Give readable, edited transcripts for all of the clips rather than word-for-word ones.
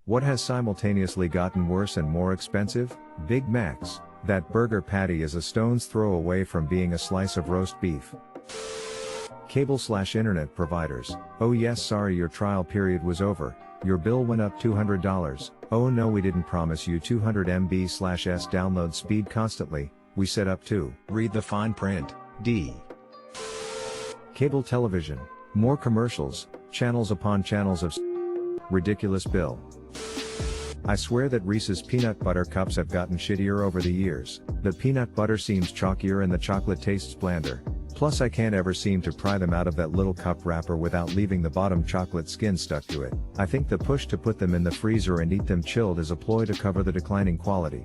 What has simultaneously gotten worse and more expensive? Big Macs. That burger patty is a stone's throw away from being a slice of roast beef. Cable/internet providers. Oh yes, sorry, your trial period was over. Your bill went up $200. Oh no, we didn't promise you 200 MB/s download speed constantly. We set up to read the fine print. D. Cable television. More commercials, channels upon channels of ridiculous bill. I swear that Reese's peanut butter cups have gotten shittier over the years. The peanut butter seems chalkier and the chocolate tastes blander. Plus I can't ever seem to pry them out of that little cup wrapper without leaving the bottom chocolate skin stuck to it. I think the push to put them in the freezer and eat them chilled is a ploy to cover the declining quality.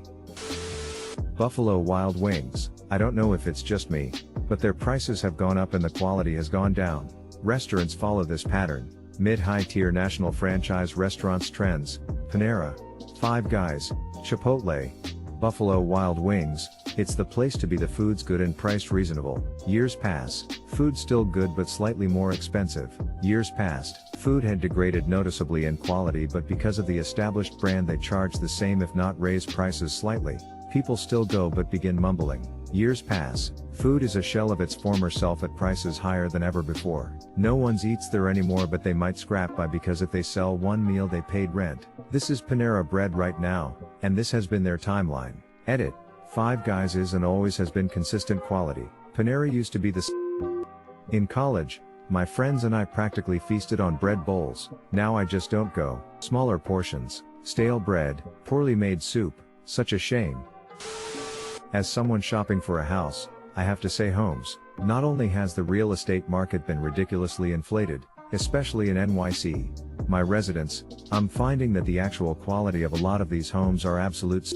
Buffalo Wild Wings. I don't know if it's just me, but their prices have gone up and the quality has gone down. Restaurants follow this pattern. Mid-high tier national franchise restaurants trends. Panera, Five Guys, Chipotle, Buffalo Wild Wings. It's the place to be. The food's good and priced reasonable. Years pass, food still good but slightly more expensive. Years passed, food had degraded noticeably in quality, but because of the established brand they charge the same if not raise prices slightly. People still go but begin mumbling. Years pass, food is a shell of its former self at prices higher than ever before. No one eats there anymore, but they might scrap by because if they sell one meal they paid rent. This is Panera Bread right now, and this has been their timeline. Edit. Five Guys is and always has been consistent quality. Panera used to be the In college, my friends and I practically feasted on bread bowls. Now I just don't go. Smaller portions, stale bread, poorly made soup, such a shame. As someone shopping for a house, I have to say homes. Not only has the real estate market been ridiculously inflated, especially in NYC, my residence, I'm finding that the actual quality of a lot of these homes are absolute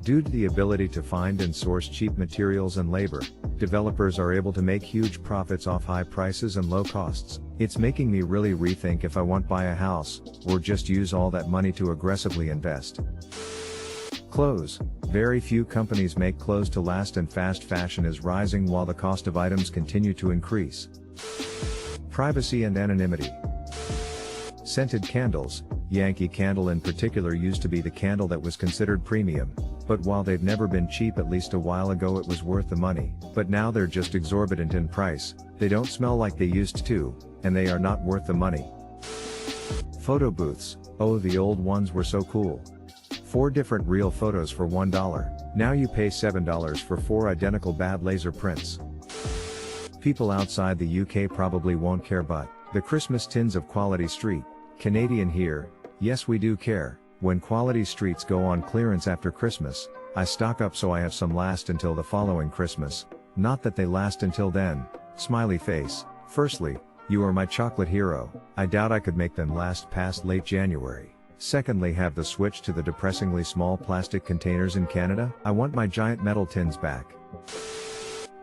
due to the ability to find and source cheap materials and labor. Developers are able to make huge profits off high prices and low costs. It's making me really rethink if I want to buy a house, or just use all that money to aggressively invest. Clothes. Very few companies make clothes to last, and fast fashion is rising while the cost of items continue to increase. Privacy and anonymity. Scented candles. Yankee Candle in particular used to be the candle that was considered premium, but while they've never been cheap, at least a while ago it was worth the money. But now they're just exorbitant in price, they don't smell like they used to, and they are not worth the money. Photo booths. Oh, the old ones were so cool. 4 different real photos for $1. Now you pay $7 for 4 identical bad laser prints. People outside the UK probably won't care, but the Christmas tins of Quality Street. Canadian here, yes we do care. When Quality Streets go on clearance after Christmas, I stock up so I have some last until the following Christmas. Not that they last until then. Smiley face. Firstly, you are my chocolate hero. I doubt I could make them last past late January. Secondly, have the switch to the depressingly small plastic containers in Canada. I want my giant metal tins back.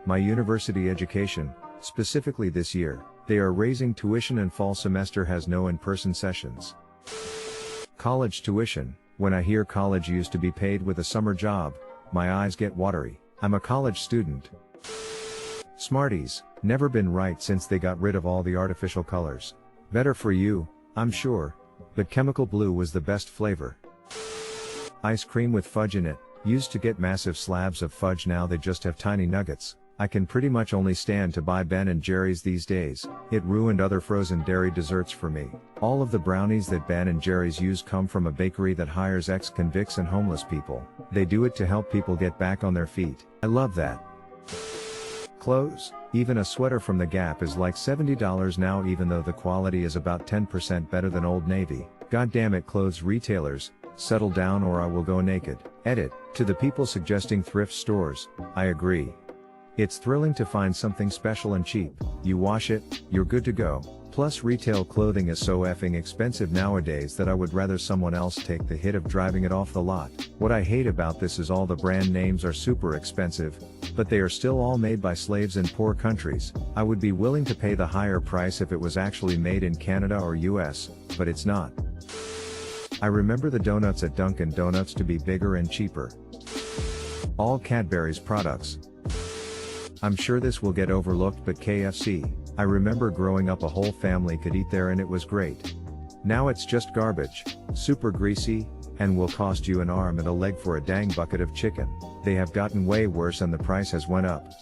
My university education, specifically this year, they are raising tuition and fall semester has no in-person sessions. College tuition. When I hear college used to be paid with a summer job, my eyes get watery. I'm a college student. Smarties. Never been right since they got rid of all the artificial colors. Better for you, I'm sure. But chemical blue was the best flavor. Ice cream with fudge in it. Used to get massive slabs of fudge, now they just have tiny nuggets. I can pretty much only stand to buy Ben & Jerry's these days. It ruined other frozen dairy desserts for me. All of the brownies that Ben & Jerry's use come from a bakery that hires ex-convicts and homeless people. They do it to help people get back on their feet. I love that. Clothes. Even a sweater from the Gap is like $70 now, even though the quality is about 10% better than Old Navy. God damn it, clothes retailers, settle down or I will go naked. Edit. To the people suggesting thrift stores, I agree. It's thrilling to find something special and cheap. You wash it, you're good to go. Plus retail clothing is so effing expensive nowadays that I would rather someone else take the hit of driving it off the lot. What I hate about this is all the brand names are super expensive, but they are still all made by slaves in poor countries. I would be willing to pay the higher price if it was actually made in Canada or US, but it's not. I remember the donuts at Dunkin' Donuts to be bigger and cheaper. All Cadbury's products. I'm sure this will get overlooked, but KFC. I remember growing up a whole family could eat there and it was great. Now it's just garbage, super greasy, and will cost you an arm and a leg for a dang bucket of chicken. They have gotten way worse and the price has went up.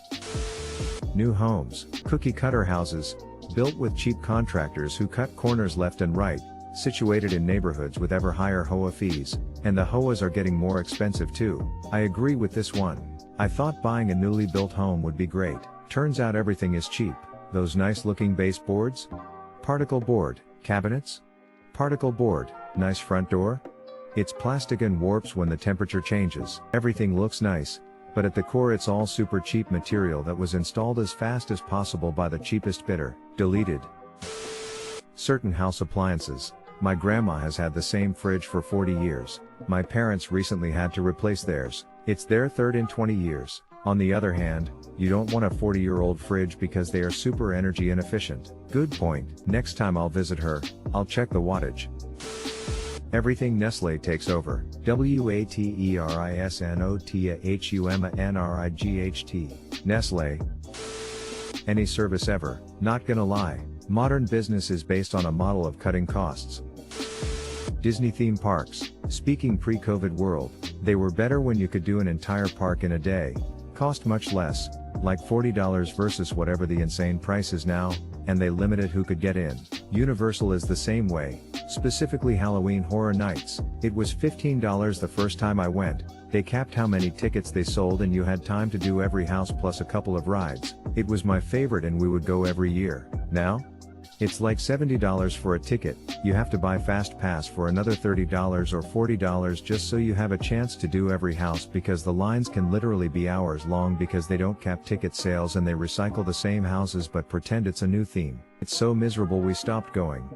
New homes, cookie cutter houses, built with cheap contractors who cut corners left and right, situated in neighborhoods with ever higher HOA fees, and the HOAs are getting more expensive too. I agree with this one. I thought buying a newly built home would be great. Turns out everything is cheap. Those nice looking baseboards? Particle board, cabinets? Particle board, nice front door? It's plastic and warps when the temperature changes. Everything looks nice, but at the core it's all super cheap material that was installed as fast as possible by the cheapest bidder. Deleted. Certain house appliances. My grandma has had the same fridge for 40 years. My parents recently had to replace theirs. It's their third in 20 years. On the other hand, you don't want a 40-year-old fridge because they are super energy inefficient. Good point. Next time I'll visit her, I'll check the wattage. Everything Nestlé takes over. WATERISNOTAHUMANRIGHT. Nestlé. Any service ever. Not gonna lie, modern business is based on a model of cutting costs. Disney theme parks. Speaking pre-COVID world, they were better when you could do an entire park in a day. Cost much less, like $40 versus whatever the insane price is now, and they limited who could get in. Universal is the same way, specifically Halloween Horror Nights. It was $15 the first time I went. They capped how many tickets they sold and you had time to do every house plus a couple of rides. It was my favorite and we would go every year. Now? It's like $70 for a ticket. You have to buy Fast Pass for another $30 or $40 just so you have a chance to do every house because the lines can literally be hours long because they don't cap ticket sales and they recycle the same houses but pretend it's a new theme. It's so miserable we stopped going.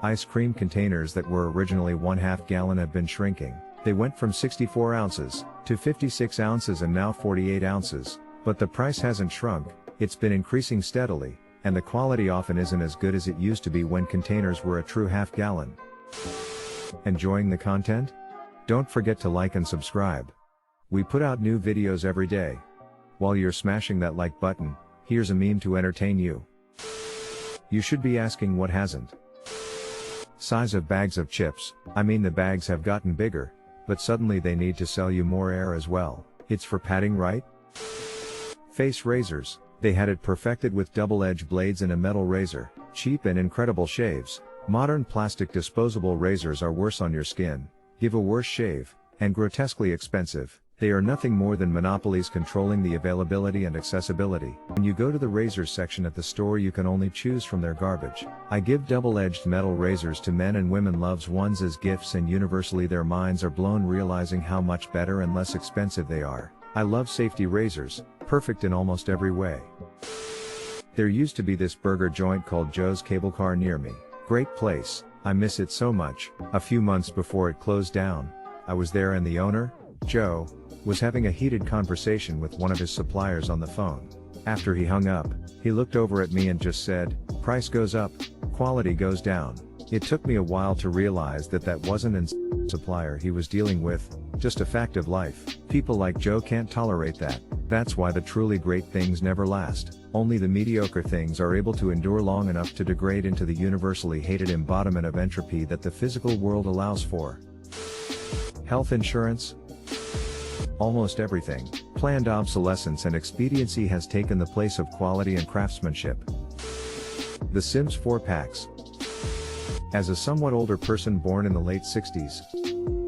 Ice cream containers that were originally 1/2 gallon have been shrinking. They went from 64 ounces to 56 ounces and now 48 ounces, but the price hasn't shrunk. It's been increasing steadily, and the quality often isn't as good as it used to be when containers were a true 1/2 gallon. Enjoying the content? Don't forget to like and subscribe. We put out new videos every day. While you're smashing that like button, here's a meme to entertain you. You should be asking what hasn't. Size of bags of chips. I mean the bags have gotten bigger, but suddenly they need to sell you more air as well. It's for padding, right? Face razors. They had it perfected with double-edged blades and a metal razor. Cheap and incredible shaves. Modern plastic disposable razors are worse on your skin, give a worse shave, and grotesquely expensive. They are nothing more than monopolies controlling the availability and accessibility. When you go to the razors section at the store you can only choose from their garbage. I give double-edged metal razors to men and women loves ones as gifts and universally their minds are blown realizing how much better and less expensive they are. I love safety razors, perfect in almost every way. There used to be this burger joint called Joe's Cable Car near me. Great place, I miss it so much. A few months before it closed down, I was there and the owner, Joe, was having a heated conversation with one of his suppliers on the phone. After he hung up, he looked over at me and just said, "Price goes up, quality goes down." It took me a while to realize that that wasn't an supplier he was dealing with, just a fact of life. People like Joe can't tolerate that. That's why the truly great things never last. Only the mediocre things are able to endure long enough to degrade into the universally hated embodiment of entropy that the physical world allows for. Health insurance? Almost everything. Planned obsolescence and expediency has taken the place of quality and craftsmanship. The Sims 4 packs. As a somewhat older person born in the late 60s,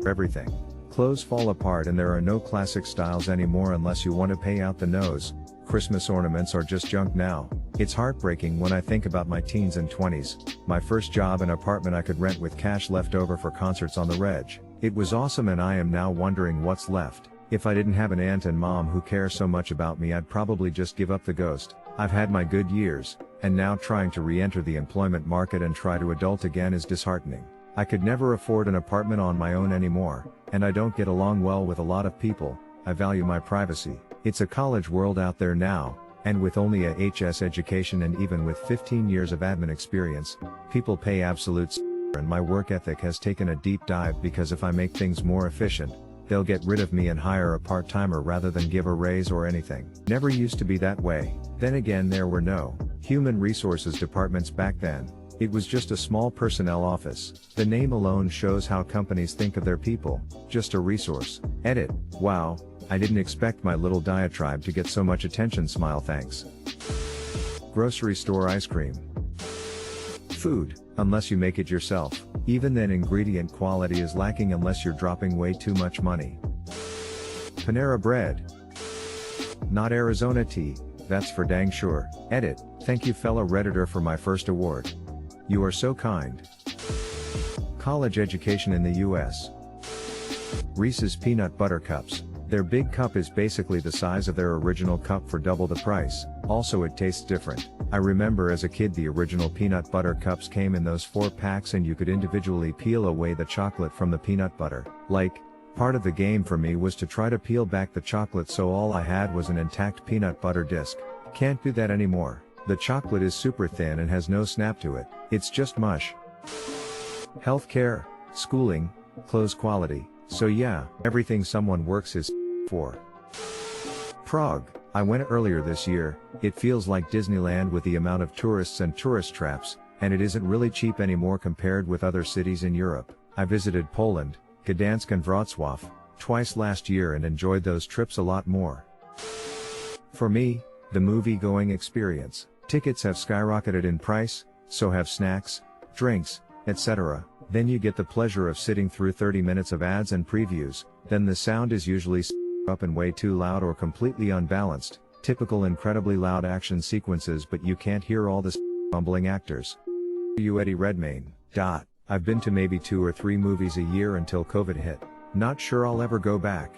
everything. Clothes fall apart and there are no classic styles anymore unless you want to pay out the nose. Christmas ornaments are just junk now. It's heartbreaking when I think about my teens and 20s, my first job and apartment I could rent with cash left over for concerts on the reg. It was awesome and I am now wondering what's left. If I didn't have an aunt and mom who care so much about me I'd probably just give up the ghost. I've had my good years, and now trying to re-enter the employment market and try to adult again is disheartening. I could never afford an apartment on my own anymore, and I don't get along well with a lot of people. I value my privacy. It's a college world out there now, and with only a HS education and even with 15 years of admin experience, people pay absolute and my work ethic has taken a deep dive because if I make things more efficient, they'll get rid of me and hire a part-timer rather than give a raise or anything. Never used to be that way. Then again there were no human resources departments back then. It was just a small personnel office. The name alone shows how companies think of their people, just a resource. Edit. Wow, I didn't expect my little diatribe to get so much attention, smile thanks. Grocery store ice cream. Food, unless you make it yourself. Even then ingredient quality is lacking unless you're dropping way too much money. Panera bread. Not Arizona tea, that's for dang sure. Edit. Thank you fellow Redditor for my first award. You are so kind. College education in the US. Reese's Peanut Butter Cups. Their big cup is basically the size of their original cup for double the price, also it tastes different. I remember as a kid the original peanut butter cups came in those 4 packs and you could individually peel away the chocolate from the peanut butter. Like, part of the game for me was to try to peel back the chocolate so all I had was an intact peanut butter disc. Can't do that anymore. The chocolate is super thin and has no snap to it, it's just mush. Healthcare, schooling, clothes quality. So yeah, everything someone works is for. Prague. I went earlier this year. It feels like Disneyland with the amount of tourists and tourist traps, and it isn't really cheap anymore compared with other cities in Europe. I visited Poland, Gdansk and Wrocław, twice last year and enjoyed those trips a lot more. For me, the movie-going experience. Tickets have skyrocketed in price, so have snacks, drinks, etc. Then you get the pleasure of sitting through 30 minutes of ads and previews, then the sound is usually up and way too loud or completely unbalanced, typical incredibly loud action sequences but you can't hear all the bumbling actors. You Eddie Redmayne. I've been to maybe 2 or 3 movies a year until COVID hit. Not sure I'll ever go back.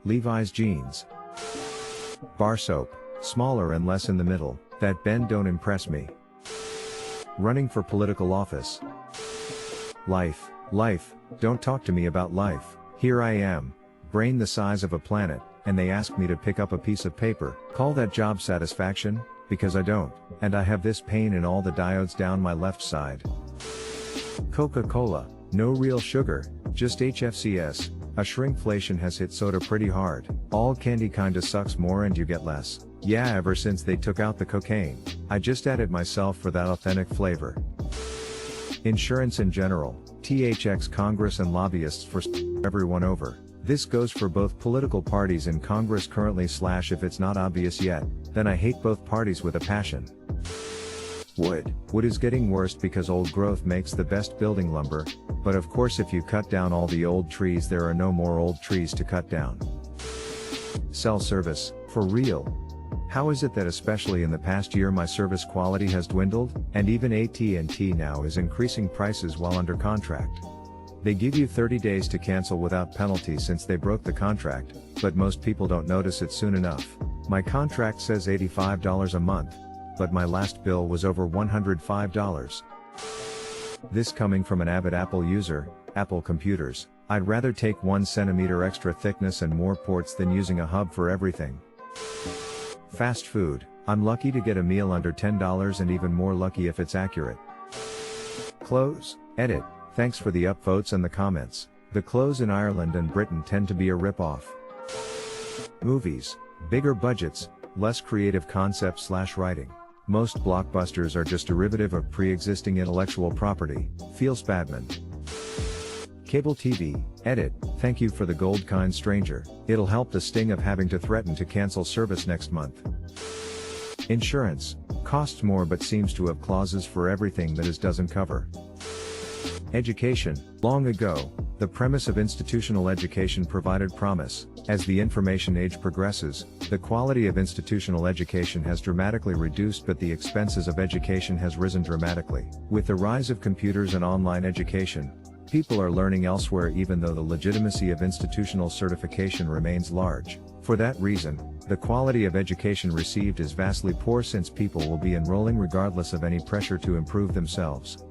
Levi's jeans. Bar soap, smaller and less in the middle, that bend don't impress me. Running for political office. Life, don't talk to me about life. Here I am, brain the size of a planet, and they ask me to pick up a piece of paper. Call that job satisfaction? Because I don't, and I have this pain in all the diodes down my left side. Coca-Cola, no real sugar, just HFCS. A shrinkflation has hit soda pretty hard. All candy kinda sucks more and you get less. Yeah, ever since they took out the cocaine, I just added myself for that authentic flavor. Insurance in general, THX Congress and lobbyists for everyone over. This goes for both political parties in Congress currently / if it's not obvious yet, then I hate both parties with a passion. Wood is getting worse because old growth makes the best building lumber, but of course if you cut down all the old trees there are no more old trees to cut down. Cell service, for real. How is it that especially in the past year my service quality has dwindled, and even AT&T now is increasing prices while under contract? They give you 30 days to cancel without penalty since they broke the contract, but most people don't notice it soon enough. My contract says $85 a month, but my last bill was over $105. This coming from an avid Apple user, Apple computers, I'd rather take 1 centimeter extra thickness and more ports than using a hub for everything. Fast food, I'm lucky to get a meal under $10 and even more lucky if it's accurate. Clothes, edit, thanks for the upvotes and the comments. The clothes in Ireland and Britain tend to be a rip-off. Movies, bigger budgets, less creative concept / writing. Most blockbusters are just derivative of pre-existing intellectual property. Feels Badman. Cable TV, edit, thank you for the gold kind stranger. It'll help the sting of having to threaten to cancel service next month. Insurance, costs more but seems to have clauses for everything that it doesn't cover. Education, long ago, the premise of institutional education provided promise. As the information age progresses, the quality of institutional education has dramatically reduced but the expenses of education has risen dramatically. With the rise of computers and online education, people are learning elsewhere even though the legitimacy of institutional certification remains large. For that reason, the quality of education received is vastly poor since people will be enrolling regardless of any pressure to improve themselves.